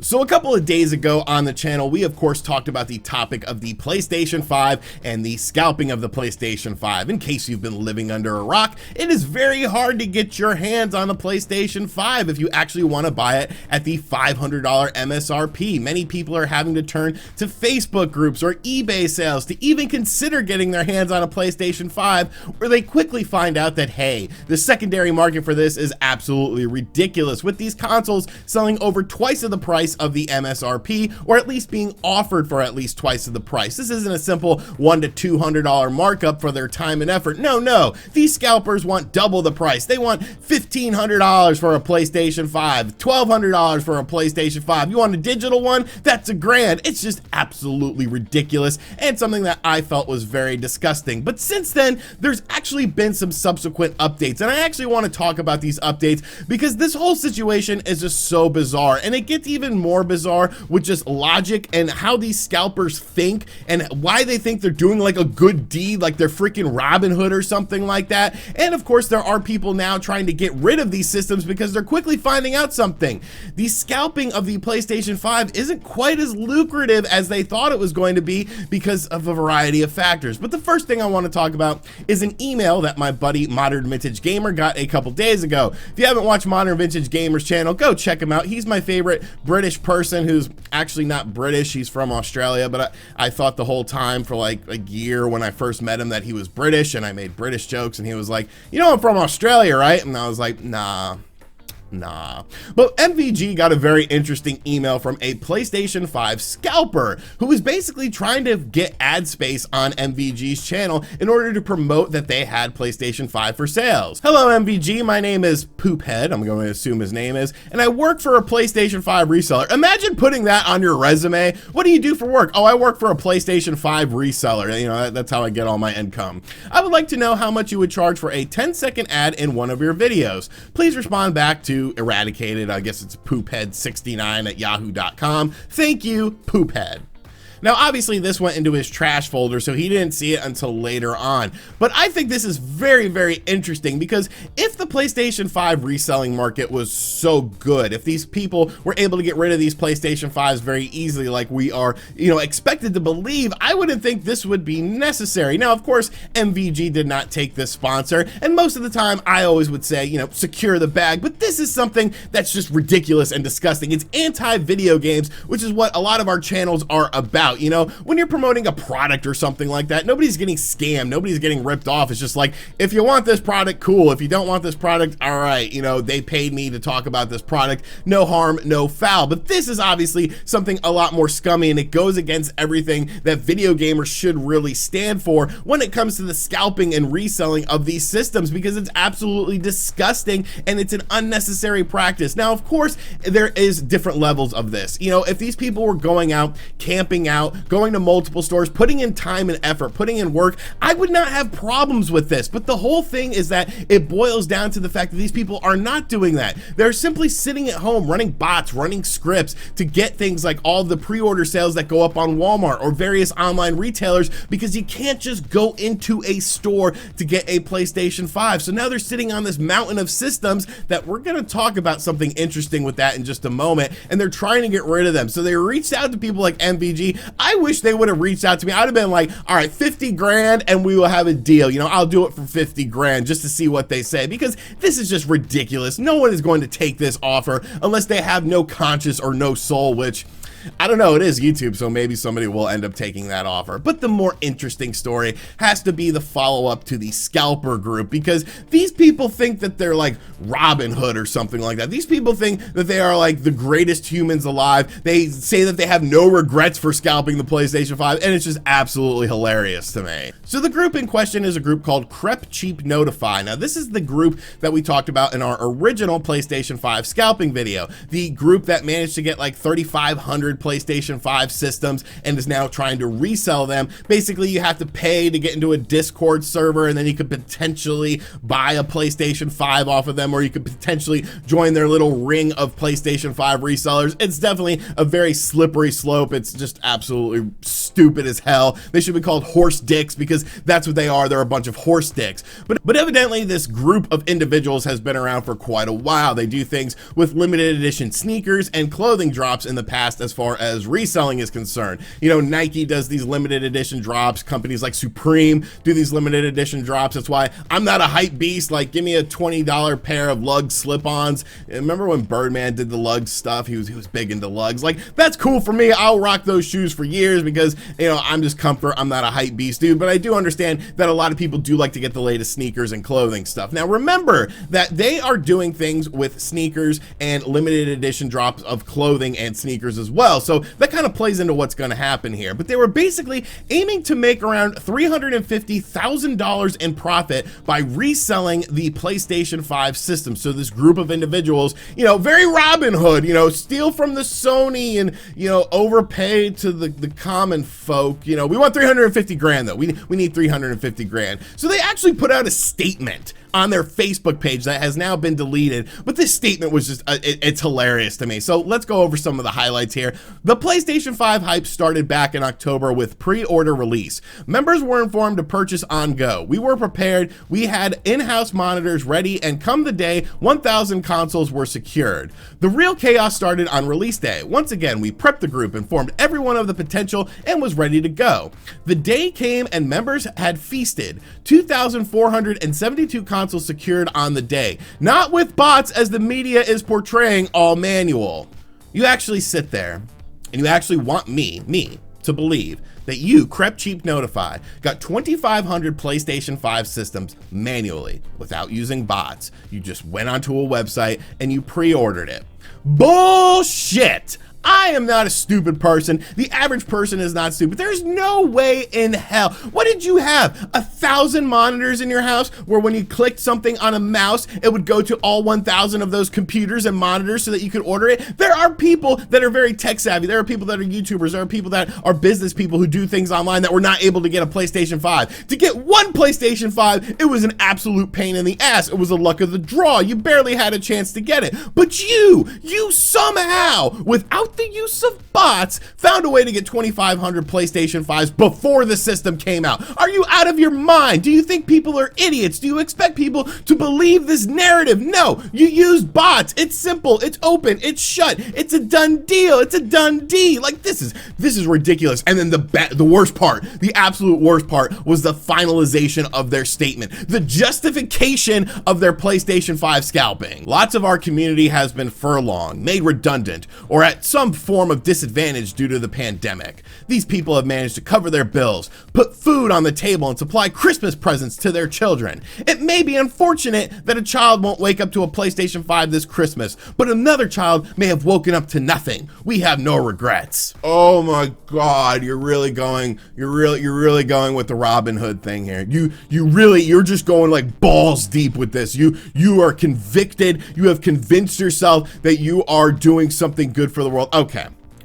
So a couple of days ago on the channel, we of course talked about the topic of the PlayStation 5 and the scalping of the PlayStation 5. In case you've been living under a rock, it is very hard to get your hands on a PlayStation 5 if you actually want to buy it at the $500 MSRP. Many people are having to turn to Facebook groups or eBay sales to even consider getting their hands on a PlayStation 5, where they quickly find out that, hey, the secondary market for this is absolutely ridiculous, with these consoles selling over twice of the price of the MSRP, or at least being offered for at least twice of the price. This isn't a simple $100 to $200 markup for their time and effort. No, these scalpers want double the price. They want $1,500 for a PlayStation 5, $1,200 for a PlayStation 5. You want a digital one? That's $1,000. It's just absolutely ridiculous, and something that I felt was very disgusting. But since then, there's actually been some subsequent updates, and I actually want to talk about these updates because this whole situation is just so bizarre, and it gets even more bizarre with just logic and how these scalpers think and why they think they're doing like a good deed, like they're freaking Robin Hood or something like that. And of course, there are people now trying to get rid of these systems because they're quickly finding out something. The scalping of the PlayStation 5 isn't quite as lucrative as they thought it was going to be because of a variety of factors. But the first thing I want to talk about is an email that my buddy Modern Vintage Gamer got a couple days ago. If you haven't watched Modern Vintage Gamer's channel, go check him out. He's my favorite British person who's actually not British. He's from Australia, but I thought the whole time for like a year when I first met him that he was British, and I made British jokes, and he was like, you know, I'm from Australia, right? And I was like, nah. But MVG got a very interesting email from a PlayStation 5 scalper who was basically trying to get ad space on MVG's channel in order to promote that they had PlayStation 5 for sales. Hello MVG, my name is Poophead, I'm going to assume his name is, and I work for a PlayStation 5 reseller. Imagine putting that on your resume. What do you do for work? Oh, I work for a PlayStation 5 reseller. You know, that's how I get all my income. I would like to know how much you would charge for a 10-second ad in one of your videos. Please respond back to Eradicated, I guess it's poophead69 at yahoo.com. Thank you, Poophead. Now, obviously, this went into his trash folder, so he didn't see it until later on. But I think this is very, very interesting because if the PlayStation 5 reselling market was so good, if these people were able to get rid of these PlayStation 5s very easily like we are, you know, expected to believe, I wouldn't think this would be necessary. Now, of course, MVG did not take this sponsor, and most of the time, I always would say, you know, secure the bag, but this is something that's just ridiculous and disgusting. It's anti-video games, which is what a lot of our channels are about. You know, when you're promoting a product or something like that, nobody's getting scammed, nobody's getting ripped off. It's just like, if you want this product, cool. If you don't want this product, all right, you know, they paid me to talk about this product, no harm, no foul. But this is obviously something a lot more scummy, and it goes against everything that video gamers should really stand for when it comes to the scalping and reselling of these systems, because it's absolutely disgusting and it's an unnecessary practice. Now, of course, there is different levels of this. You know, if these people were going out, camping out, going to multiple stores, putting in time and effort, putting in work, I would not have problems with this. But the whole thing is that it boils down to the fact that these people are not doing that. They're simply sitting at home running bots, running scripts to get things like all the pre-order sales that go up on Walmart or various online retailers, because you can't just go into a store to get a PlayStation 5. So now they're sitting on this mountain of systems that we're going to talk about something interesting with that in just a moment, and they're trying to get rid of them. So they reached out to people like MVG. I wish they would have reached out to me. I'd have been like, all right, 50 grand and we will have a deal. You know, I'll do it for 50 grand just to see what they say, because this is just ridiculous. No one is going to take this offer unless they have no conscience or no soul, which I don't know, it is YouTube, so maybe somebody will end up taking that offer. But the more interesting story has to be the follow-up to the scalper group, because these people think that they're like Robin Hood or something like that. These people think that they are like the greatest humans alive. They say that they have no regrets for scalping the PlayStation 5, and it's just absolutely hilarious to me. So the group in question is a group called Crep Cheap Notify. Now, this is the group that we talked about in our original PlayStation 5 scalping video. The group that managed to get like 3,500 PlayStation 5 systems and is now trying to resell them. Basically, you have to pay to get into a Discord server, and then you could potentially buy a PlayStation 5 off of them, or you could potentially join their little ring of PlayStation 5 resellers. It's definitely a very slippery slope. It's just absolutely absolutely stupid as hell. They should be called horse dicks, because that's what they are. They're a bunch of horse dicks. But evidently this group of individuals has been around for quite a while. They do things with limited edition sneakers and clothing drops in the past as far as reselling is concerned. You know, Nike does these limited edition drops. Companies like Supreme do these limited edition drops. That's why I'm not a hype beast. Like, give me a $20 pair of lug slip-ons. Remember when Birdman did the lug stuff? He was big into lugs. Like, that's cool for me. I'll rock those shoes for years because, you know, I'm just comfort. I'm not a hype beast dude, but I do understand that a lot of people do like to get the latest sneakers and clothing stuff. Now, remember that they are doing things with sneakers and limited edition drops of clothing and sneakers as well. So that kind of plays into what's going to happen here. But they were basically aiming to make around $350,000 in profit by reselling the PlayStation 5 system. So this group of individuals, you know, very Robin Hood, you know, steal from the Sony and, you know, overpay to the common folk. You know, we want 350 grand though. We need 350 grand. So they actually put out a statement on their Facebook page that has now been deleted, but this statement was just, it's hilarious to me. So let's go over some of the highlights here. The PlayStation 5 hype started back in October with pre-order release. Members were informed to purchase on go. We were prepared. We had in-house monitors ready, and come the day, 1,000 consoles were secured. The real chaos started on release day. Once again, we prepped the group, informed everyone of the potential, and was ready to go. The day came and members had feasted. 2,472 consoles secured on the day. Not with bots as the media is portraying, all manual. You actually sit there and you actually want me to believe that you, Crep Cheap Notified, got 2,500 PlayStation 5 systems manually without using bots. You just went onto a website and you pre-ordered it. Bullshit! I am not a stupid person. The average person is not stupid. There's no way in hell. What did you have? 1,000 monitors in your house where when you clicked something on a mouse, it would go to all 1,000 of those computers and monitors so that you could order it? There are people that are very tech savvy. There are people that are YouTubers. There are people that are business people who do things online that were not able to get a PlayStation 5. To get one PlayStation 5, it was an absolute pain in the ass. It was a luck of the draw. You barely had a chance to get it. But you somehow, without the use of bots, found a way to get 2,500 PlayStation 5s before the system came out. Are you out of your mind? Do you think people are idiots? Do you expect people to believe this narrative? No, you use bots. It's simple, it's open, it's shut, it's a done deal, it's a done deal. Like, this is ridiculous. And then the worst part, the absolute worst part, was the finalization of their statement, the justification of their PlayStation 5 scalping. Lots of our community has been furlonged, made redundant, or at some form of disadvantage due to the pandemic. These people have managed to cover their bills, put food on the table, and supply Christmas presents to their children. It may be unfortunate that a child won't wake up to a PlayStation 5 this Christmas, but another child may have woken up to nothing. We have no regrets. Oh my God, you're really going with the Robin Hood thing here. You're just going like balls deep with this. You are convicted. You have convinced yourself that you are doing something good for the world.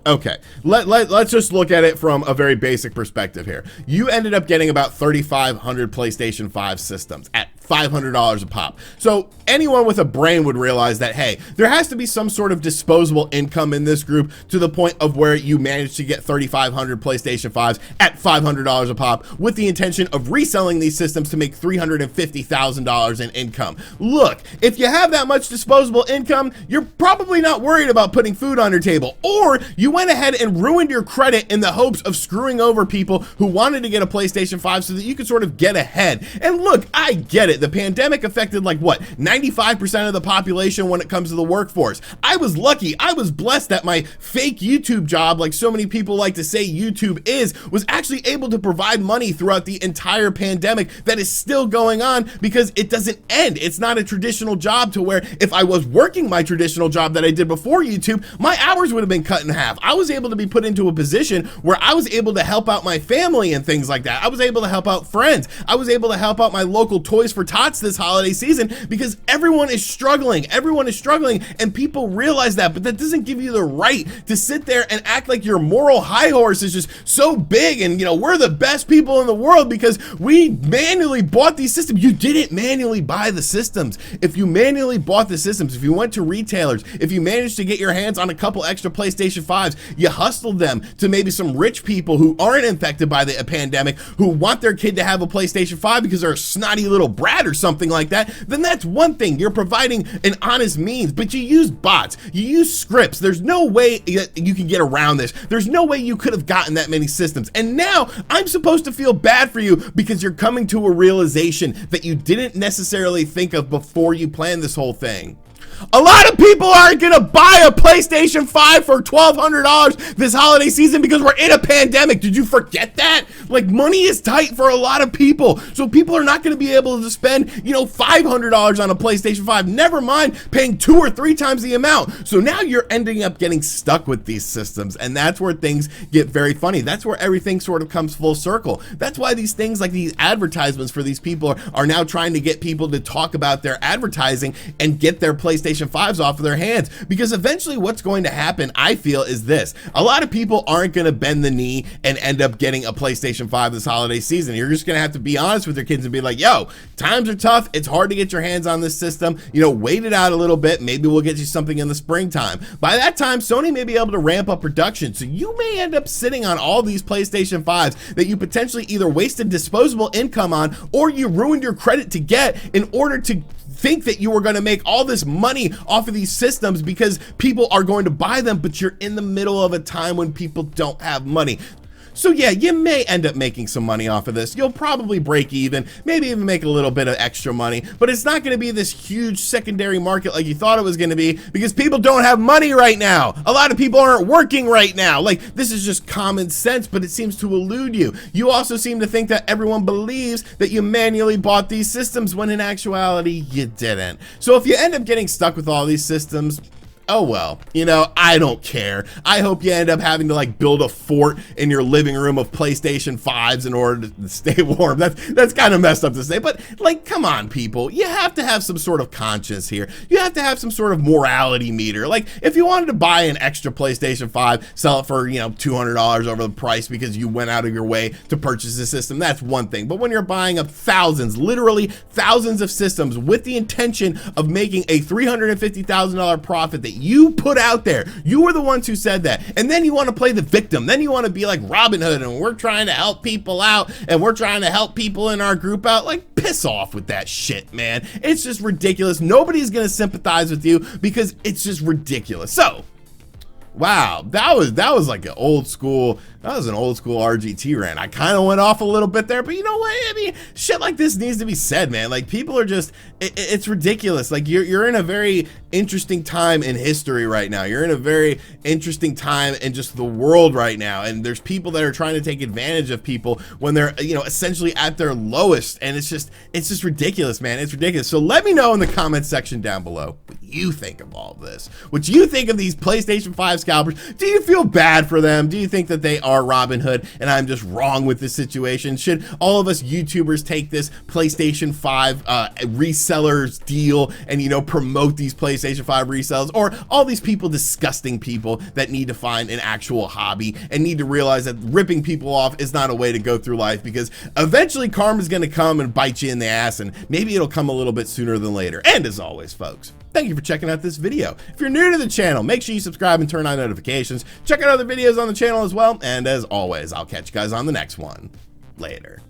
Okay, let's just look at it from a very basic perspective here. You ended up getting about 3,500 PlayStation 5 systems at $500 a pop. So anyone with a brain would realize that, hey, there has to be some sort of disposable income in this group to the point of where you managed to get 3,500 PlayStation 5s at $500 a pop with the intention of reselling these systems to make $350,000 in income. Look, if you have that much disposable income, you're probably not worried about putting food on your table, or you went ahead and ruined your credit in the hopes of screwing over people who wanted to get a PlayStation 5 so that you could sort of get ahead. And look, I get it. The pandemic affected like what, 95% of the population when it comes to the workforce. I was lucky. I was blessed that my fake YouTube job, like so many people like to say YouTube is, was actually able to provide money throughout the entire pandemic that is still going on because it doesn't end. It's not a traditional job to where if I was working my traditional job that I did before YouTube, my hours would have been cut in half. I was able to be put into a position where I was able to help out my family and things like that. I was able to help out friends. I was able to help out my local Toys for for tots this holiday season because everyone is struggling. Everyone is struggling, and people realize that, but that doesn't give you the right to sit there and act like your moral high horse is just so big and, you know, we're the best people in the world because we manually bought these systems. You didn't manually buy the systems. If you manually bought the systems, if you went to retailers, if you managed to get your hands on a couple extra PlayStation 5s, you hustled them to maybe some rich people who aren't infected by the pandemic, who want their kid to have a PlayStation 5 because they're a snotty little brat or something like that, then that's one thing. You're providing an honest means, but you use bots, you use scripts. There's no way you can get around this. There's no way you could have gotten that many systems. And now I'm supposed to feel bad for you because you're coming to a realization that you didn't necessarily think of before you planned this whole thing. A lot of people aren't gonna buy a PlayStation 5 for $1,200 this holiday season because we're in a pandemic. Did you forget that? Like, money is tight for a lot of people. So people are not gonna be able to spend, you know, $500 on a PlayStation 5, never mind paying 2 or 3 times the amount. So now you're ending up getting stuck with these systems, and that's where things get very funny. That's where everything sort of comes full circle. That's why these things like these advertisements for these people are now trying to get people to talk about their advertising and get their PlayStation 5s off of their hands, because eventually what's going to happen, I feel, is this: a lot of people aren't going to bend the knee and end up getting a PlayStation 5 this holiday season. You're just going to have to be honest with your kids and be like, yo, times are tough, it's hard to get your hands on this system, you know, wait it out a little bit, maybe we'll get you something in the springtime. By that time, Sony may be able to ramp up production, so you may end up sitting on all these PlayStation 5s that you potentially either wasted disposable income on or you ruined your credit to get in order to think that you were going to make all this money off of these systems because people are going to buy them, but you're in the middle of a time when people don't have money. So yeah, you may end up making some money off of this. You'll probably break even, maybe even make a little bit of extra money, but it's not going to be this huge secondary market like you thought it was going to be because people don't have money right now. A lot of people aren't working right now. Like, this is just common sense, but it seems to elude you. You also seem to think that everyone believes that you manually bought these systems when in actuality you didn't. So if you end up getting stuck with all these systems, oh well, you know, I don't care. I hope you end up having to like build a fort in your living room of PlayStation 5s in order to stay warm. That's kind of messed up to say, but like, come on, people. You have to have some sort of conscience here. You have to have some sort of morality meter. Like, if you wanted to buy an extra PlayStation 5, sell it for, you know, $200 over the price because you went out of your way to purchase the system, that's one thing. But when you're buying up thousands, literally thousands of systems with the intention of making a $350,000 profit that you put out there, you were the ones who said that, and then you want to play the victim, then you want to be like Robin Hood and we're trying to help people out and we're trying to help people in our group out. Like, piss off with that shit, man. It's just ridiculous. Nobody's gonna sympathize with you because it's just ridiculous. So wow, that was like an old school, that was an old school RGT rant. I kind of went off a little bit there, but you know what? I mean, shit like this needs to be said, man. Like, people are just, it's ridiculous. Like, you're in a very interesting time in history right now. You're in a very interesting time in just the world right now. And there's people that are trying to take advantage of people when they're, you know, essentially at their lowest. And it's just ridiculous, man. It's ridiculous. So let me know in the comments section down below what you think of all of this. What you think of these PlayStation 5 scalpers. Do you feel bad for them? Do you think that they are Robin Hood and I'm just wrong with this situation? Should all of us YouTubers take this PlayStation 5 resellers deal and, you know, promote these PlayStation 5 resellers? Or all these people, disgusting people that need to find an actual hobby and need to realize that ripping people off is not a way to go through life, because eventually karma's gonna come and bite you in the ass, and maybe it'll come a little bit sooner than later. And as always, folks, thank you for checking out this video. If you're new to the channel, make sure you subscribe and turn on notifications. Check out other videos on the channel as well. And as always, I'll catch you guys on the next one. Later.